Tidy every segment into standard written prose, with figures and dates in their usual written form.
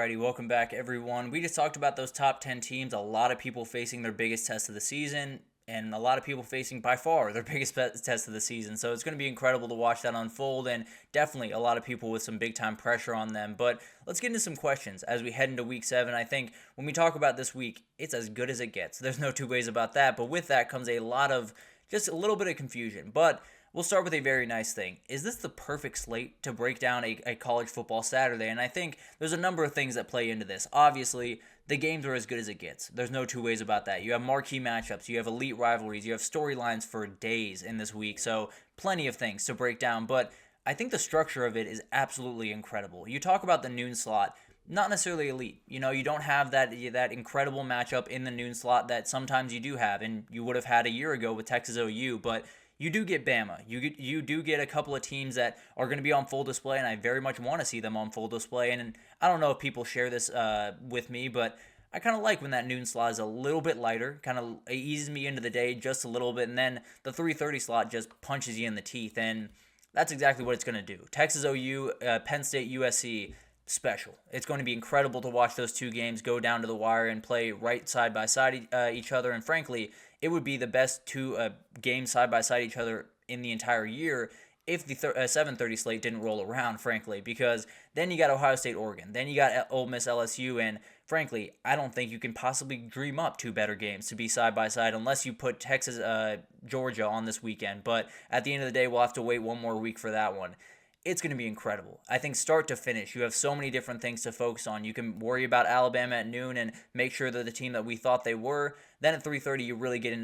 Alrighty, welcome back, everyone. We just talked about those top 10 teams. A lot of people facing their biggest test of the season, and a lot of people facing by far their biggest test of the season. So it's going to be incredible to watch that unfold, and definitely a lot of people with some big time pressure on them. But let's get into some questions as we head into week 7. I think when we talk about this week, it's as good as it gets. There's no two ways about that. But with that comes a lot of just a little bit of confusion. But we'll start with a very nice thing. Is this the perfect slate to break down a college football Saturday? And I think there's a number of things that play into this. Obviously, the games are as good as it gets. There's no two ways about that. You have marquee matchups. You have elite rivalries. You have storylines for days in this week. So plenty of things to break down. But I think the structure of it is absolutely incredible. You talk about the noon slot. Not necessarily elite. You don't have that incredible matchup in the noon slot that sometimes you do have, and you would have had a year ago with Texas OU, but you do get Bama. You do get a couple of teams that are going to be on full display, and I very much want to see them on full display. And I don't know if people share this with me, but I kind of like when that noon slot is a little bit lighter, kind of eases me into the day just a little bit, and then the 3:30 slot just punches you in the teeth, and that's exactly what it's going to do. Texas OU, Penn State, USC, special. It's going to be incredible to watch those two games go down to the wire and play right side by side each other, and frankly, it would be the best two games side by side each other in the entire year if the 7:30 slate didn't roll around, frankly, because then you got Ohio State, Oregon, then you got Ole Miss, LSU, and frankly, I don't think you can possibly dream up two better games to be side by side unless you put Texas, Georgia on this weekend. But at the end of the day, we'll have to wait one more week for that one. It's going to be incredible. I think start to finish, you have so many different things to focus on. You can worry about Alabama at noon and make sure they're the team that we thought they were. Then at 3:30, you really get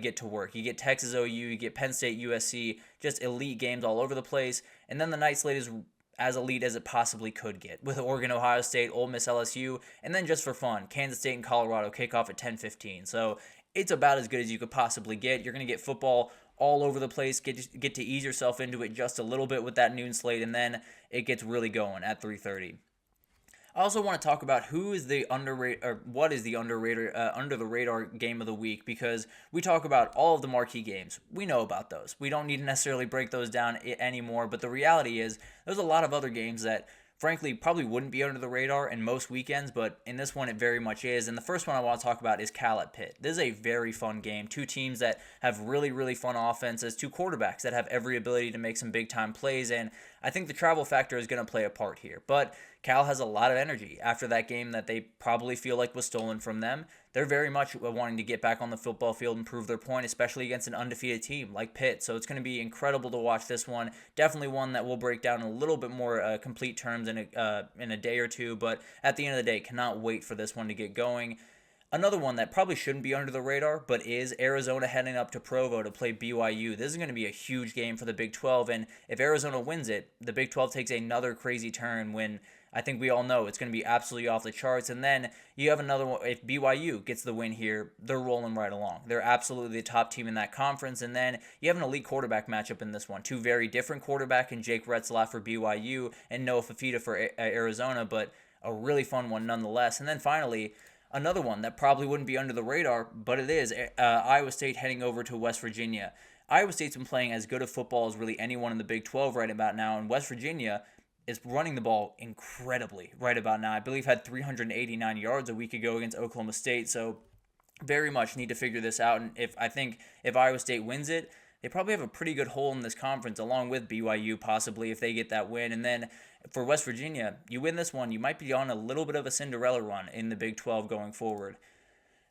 get to work. You get Texas OU, you get Penn State, USC, just elite games all over the place. And then the night slate is as elite as it possibly could get, with Oregon, Ohio State, Ole Miss, LSU, and then just for fun, Kansas State and Colorado kick off at 10:15. So it's about as good as you could possibly get. You're going to get football all over the place, get to ease yourself into it just a little bit with that noon slate, and then it gets really going at 3:30. I also want to talk about who is the underrated, or what is the underrated, under the radar game of the week, because we talk about all of the marquee games. We know about those. We don't need to necessarily break those down anymore, but the reality is there's a lot of other games that frankly probably wouldn't be under the radar in most weekends, but in this one it very much is. And the first one I want to talk about is Cal at Pitt. This is a very fun game. Two teams that have really, really fun offenses, two quarterbacks that have every ability to make some big time plays, and I think the travel factor is going to play a part here. But Cal has a lot of energy after that game that they probably feel like was stolen from them. They're very much wanting to get back on the football field and prove their point, especially against an undefeated team like Pitt. So it's going to be incredible to watch this one. Definitely one that we'll break down in a little bit more complete terms in a day or two. But at the end of the day, cannot wait for this one to get going. Another one that probably shouldn't be under the radar, but is Arizona heading up to Provo to play BYU. This is going to be a huge game for the Big 12, and if Arizona wins it, the Big 12 takes another crazy turn when I think we all know it's going to be absolutely off the charts. And then you have another one. If BYU gets the win here, they're rolling right along. They're absolutely the top team in that conference. And then you have an elite quarterback matchup in this one. Two very different quarterbacks in Jake Retzlaff for BYU and Noah Fafita for Arizona, but a really fun one nonetheless. And then finally, another one that probably wouldn't be under the radar, but it is Iowa State heading over to West Virginia. Iowa State's been playing as good a football as really anyone in the Big 12 right about now, and West Virginia is running the ball incredibly right about now. I believe had 389 yards a week ago against Oklahoma State, so very much need to figure this out. And if Iowa State wins it, they probably have a pretty good hole in this conference, along with BYU possibly if they get that win. And then for West Virginia, you win this one, you might be on a little bit of a Cinderella run in the Big 12 going forward.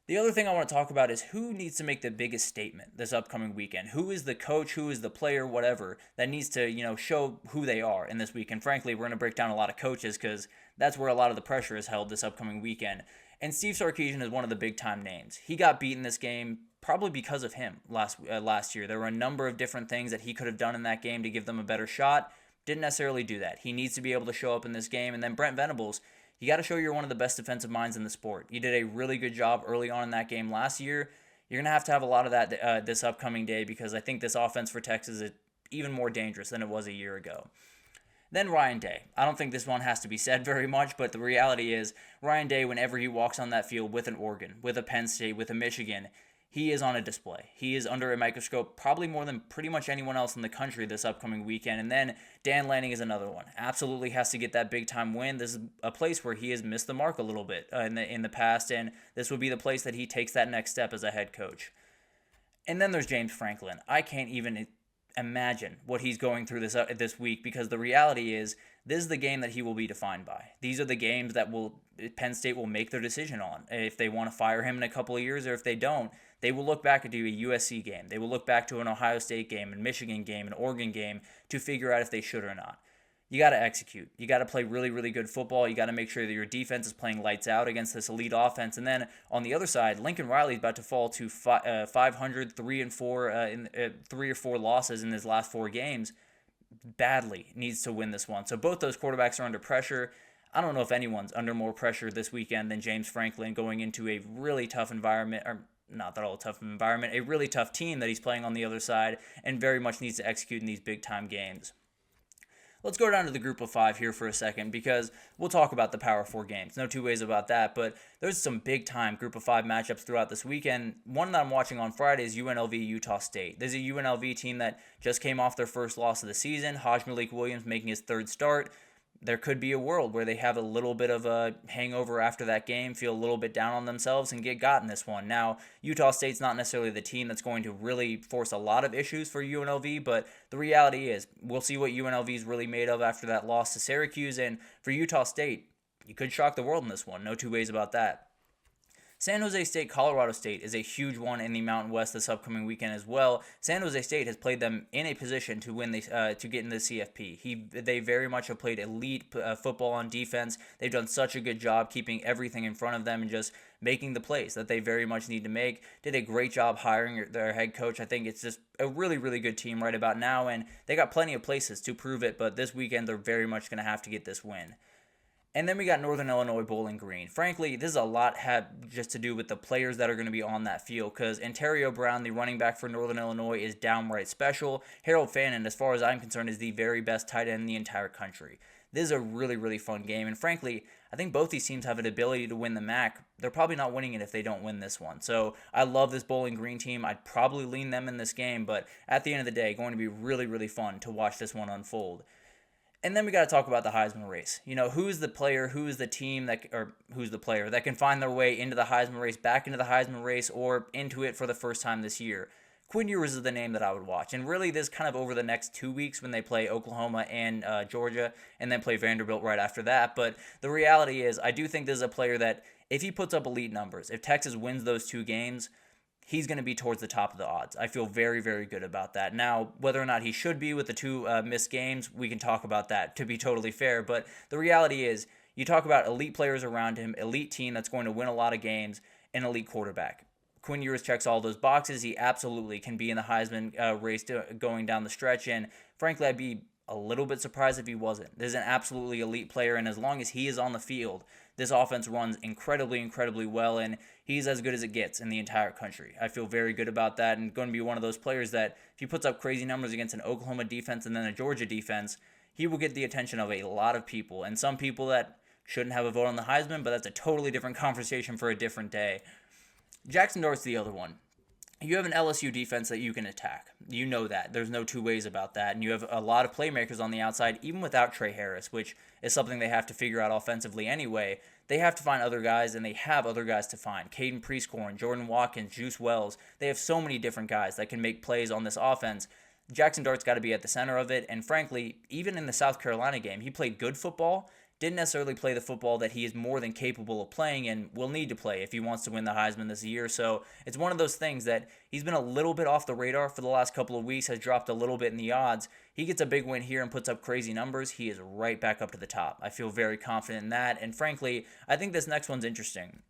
The other thing I want to talk about is who needs to make the biggest statement this upcoming weekend. Who is the coach, who is the player, whatever, that needs to, show who they are in this week. And frankly, we're going to break down a lot of coaches because that's where a lot of the pressure is held this upcoming weekend. And Steve Sarkisian is one of the big-time names. He got beat in this game probably because of him last year. There were a number of different things that he could have done in that game to give them a better shot. Didn't necessarily do that. He needs to be able to show up in this game. And then Brent Venables, you got to show you're one of the best defensive minds in the sport. You did a really good job early on in that game last year. You're going to have a lot of that this upcoming day because I think this offense for Texas is even more dangerous than it was a year ago. Then Ryan Day. I don't think this one has to be said very much, but the reality is Ryan Day, whenever he walks on that field with an Oregon, with a Penn State, with a Michigan, he is on a display. He is under a microscope probably more than pretty much anyone else in the country this upcoming weekend. And then Dan Lanning is another one. Absolutely has to get that big time win. This is a place where he has missed the mark a little bit in the past, and this would be the place that he takes that next step as a head coach. And then there's James Franklin. I can't even imagine what he's going through this week, because the reality is this is the game that he will be defined by. These are the games that Penn State will make their decision on. If they want to fire him in a couple of years, or if they don't, they will look back to a USC game. They will look back to an Ohio State game, a Michigan game, an Oregon game to figure out if they should or not. You got to execute. You got to play really, really good football. You got to make sure that your defense is playing lights out against this elite offense. And then on the other side, Lincoln Riley is about to fall to 500, 3-4 in 3 or 4 losses in his last 4 games. Badly needs to win this one. So both those quarterbacks are under pressure. I don't know if anyone's under more pressure this weekend than James Franklin, going into a really tough environment, or not that all tough environment, a really tough team that he's playing on the other side, and very much needs to execute in these big time games. Let's go down to the group of 5 here for a second, because we'll talk about the Power 4 games. No two ways about that, but there's some big-time group of 5 matchups throughout this weekend. One that I'm watching on Friday is UNLV-Utah State. There's a UNLV team that just came off their first loss of the season. Hajj Malik Williams making his 3rd start. There could be a world where they have a little bit of a hangover after that game, feel a little bit down on themselves, and get got in this one. Now, Utah State's not necessarily the team that's going to really force a lot of issues for UNLV, but the reality is we'll see what UNLV is really made of after that loss to Syracuse, and for Utah State, you could shock the world in this one. No two ways about that. San Jose State, Colorado State is a huge one in the Mountain West this upcoming weekend as well. San Jose State has played them in a position to win to get in the CFP. They very much have played elite football on defense. They've done such a good job keeping everything in front of them and just making the plays that they very much need to make. Did a great job hiring their head coach. I think it's just a really, really good team right about now, and they got plenty of places to prove it, but this weekend they're very much going to have to get this win. And then we got Northern Illinois Bowling Green. Frankly, this is a lot just to do with the players that are going to be on that field, because Ontario Brown, the running back for Northern Illinois, is downright special. Harold Fannin, as far as I'm concerned, is the very best tight end in the entire country. This is a really, really fun game, and frankly, I think both these teams have an ability to win the MAC. They're probably not winning it if they don't win this one. So I love this Bowling Green team. I'd probably lean them in this game, but at the end of the day, going to be really, really fun to watch this one unfold. And then we got to talk about the Heisman race. You know, who's the player, who's the team who's the player that can find their way into the Heisman race, back into the Heisman race, or into it for the first time this year? Quinn Ewers is the name that I would watch. And really, this kind of over the next 2 weeks when they play Oklahoma and Georgia, and then play Vanderbilt right after that. But the reality is, I do think this is a player that, if he puts up elite numbers, if Texas wins those 2 games, he's going to be towards the top of the odds. I feel very, very good about that. Now, whether or not he should be with the 2 missed games, we can talk about that, to be totally fair. But the reality is, you talk about elite players around him, elite team that's going to win a lot of games, and elite quarterback. Quinn Ewers checks all those boxes. He absolutely can be in the Heisman race going down the stretch. And frankly, I'd be a little bit surprised if he wasn't. This is an absolutely elite player, and as long as he is on the field, this offense runs incredibly, incredibly well, and he's as good as it gets in the entire country. I feel very good about that, and going to be one of those players that, if he puts up crazy numbers against an Oklahoma defense and then a Georgia defense, he will get the attention of a lot of people, and some people that shouldn't have a vote on the Heisman, but that's a totally different conversation for a different day. Jackson Dart's the other one. You have an LSU defense that you can attack. You know that. There's no two ways about that. And you have a lot of playmakers on the outside, even without Trey Harris, which is something they have to figure out offensively anyway. They have to find other guys, and they have other guys to find. Caden Prieskorn, Jordan Watkins, Juice Wells. They have so many different guys that can make plays on this offense. Jackson Dart's got to be at the center of it. And frankly, even in the South Carolina game, he played good football. Didn't necessarily play the football that he is more than capable of playing and will need to play if he wants to win the Heisman this year. So it's one of those things that he's been a little bit off the radar for the last couple of weeks, has dropped a little bit in the odds. He gets a big win here and puts up crazy numbers. He is right back up to the top. I feel very confident in that. And frankly, I think this next one's interesting.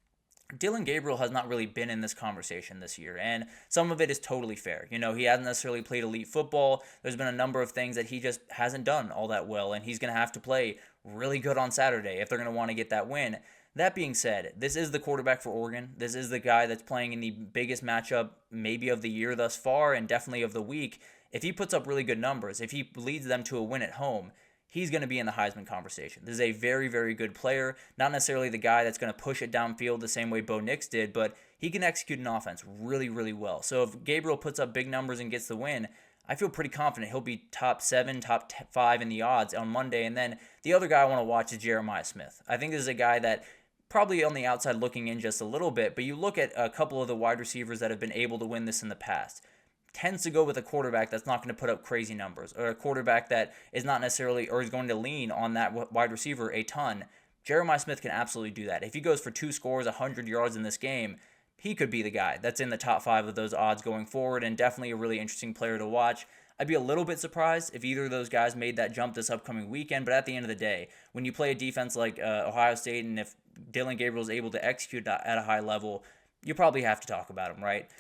Dylan Gabriel has not really been in this conversation this year, and some of it is totally fair. You know, he hasn't necessarily played elite football. There's been a number of things that he just hasn't done all that well, and he's going to have to play really good on Saturday if they're going to want to get that win. That being said, this is the quarterback for Oregon. This is the guy that's playing in the biggest matchup maybe of the year thus far, and definitely of the week. If he puts up really good numbers, if he leads them to a win at home, he's going to be in the Heisman conversation. This is a very, very good player. Not necessarily the guy that's going to push it downfield the same way Bo Nix did, but he can execute an offense really, really well. So if Gabriel puts up big numbers and gets the win, I feel pretty confident he'll be top 7, top 5 in the odds on Monday. And then the other guy I want to watch is Jeremiah Smith. I think this is a guy that probably on the outside looking in just a little bit, but you look at a couple of the wide receivers that have been able to win this in the past. Tends to go with a quarterback that's not going to put up crazy numbers, or a quarterback that is not necessarily, or is going to lean on that wide receiver a ton. Jeremiah Smith can absolutely do that. If he goes for 2 scores, 100 yards in this game, he could be the guy that's in the top 5 of those odds going forward, and definitely a really interesting player to watch. I'd be a little bit surprised if either of those guys made that jump this upcoming weekend, but at the end of the day, when you play a defense like Ohio State, and if Dillon Gabriel is able to execute at a high level, you probably have to talk about him, right?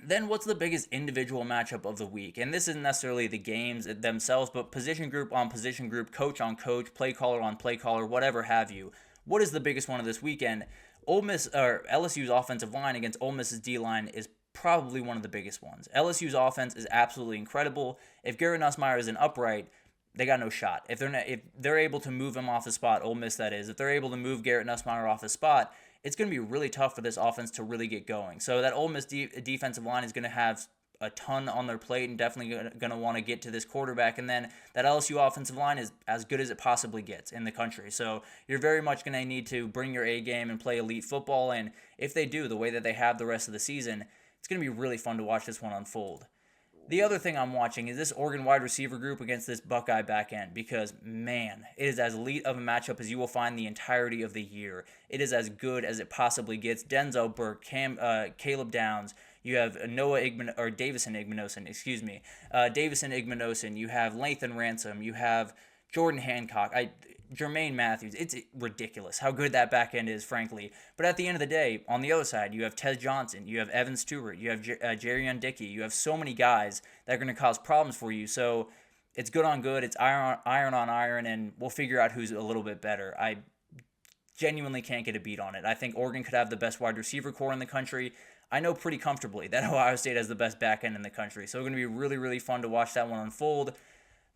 Then what's the biggest individual matchup of the week? And this isn't necessarily the games themselves, but position group on position group, coach on coach, play caller on play caller, whatever have you. What is the biggest one of this weekend? Ole Miss, or LSU's offensive line against Ole Miss's D-line is probably one of the biggest ones. LSU's offense is absolutely incredible. If Garrett Nussmeier is an upright, they got no shot. If they're able to move him off his spot, Ole Miss that is, if they're able to move Garrett Nussmeier off his spot, it's going to be really tough for this offense to really get going. So that Ole Miss defensive line is going to have a ton on their plate and definitely going to want to get to this quarterback. And then that LSU offensive line is as good as it possibly gets in the country. So you're very much going to need to bring your A game and play elite football. And if they do, the way that they have the rest of the season, it's going to be really fun to watch this one unfold. The other thing I'm watching is this Oregon wide receiver group against this Buckeye back end, because, man, it is as elite of a matchup as you will find the entirety of the year. It is as good as it possibly gets. Denzel Burke, Caleb Downs, you have Davison Igmanosin, you have Lathan Ransom, you have Jordan Hancock, Jermaine Matthews. It's ridiculous how good that back end is, frankly. But at the end of the day, on the other side, you have Tez Johnson, you have Evan Stewart, you have Jerrion Dickey. You have so many guys that are going to cause problems for you. So it's good on good. It's iron on iron, and we'll figure out who's a little bit better. I genuinely can't get a beat on it. I think Oregon could have the best wide receiver core in the country. I know pretty comfortably that Ohio State has the best back end in the country. So it's going to be really, really fun to watch that one unfold.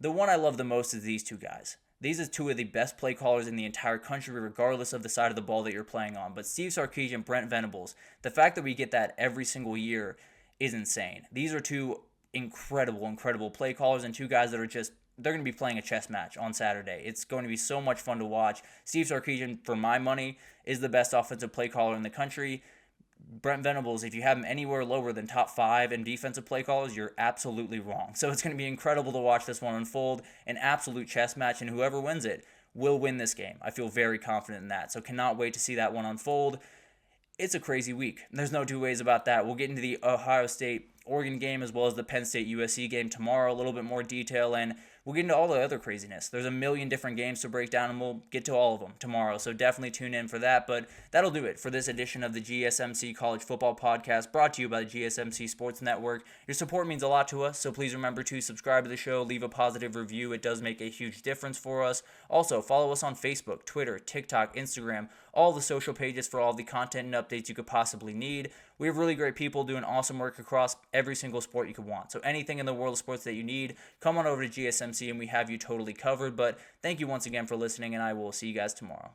The one I love the most is these two guys. These are 2 of the best play callers in the entire country, regardless of the side of the ball that you're playing on. But Steve Sarkisian and Brent Venables, the fact that we get that every single year is insane. These are 2 incredible play callers, and 2 guys that are they're going to be playing a chess match on Saturday. It's going to be so much fun to watch. Steve Sarkisian, for my money, is the best offensive play caller in the country. Brent Venables, if you have him anywhere lower than top 5 in defensive play callers, you're absolutely wrong. So it's going to be incredible to watch this one unfold, an absolute chess match, and whoever wins it will win this game. I feel very confident in that, so cannot wait to see that one unfold. It's a crazy week. There's no 2 ways about that. We'll get into the Ohio State-Oregon game as well as the Penn State-USC game tomorrow, a little bit more detail, and we'll get into all the other craziness. There's a million different games to break down, and we'll get to all of them tomorrow, so definitely tune in for that. But that'll do it for this edition of the GSMC College Football Podcast, brought to you by the GSMC Sports Network. Your support means a lot to us, so please remember to subscribe to the show, leave a positive review. It does make a huge difference for us. Also, follow us on Facebook, Twitter, TikTok, Instagram, all the social pages for all the content and updates you could possibly need. We have really great people doing awesome work across every single sport you could want. So anything in the world of sports that you need, come on over to GSMC and we have you totally covered. But thank you once again for listening, and I will see you guys tomorrow.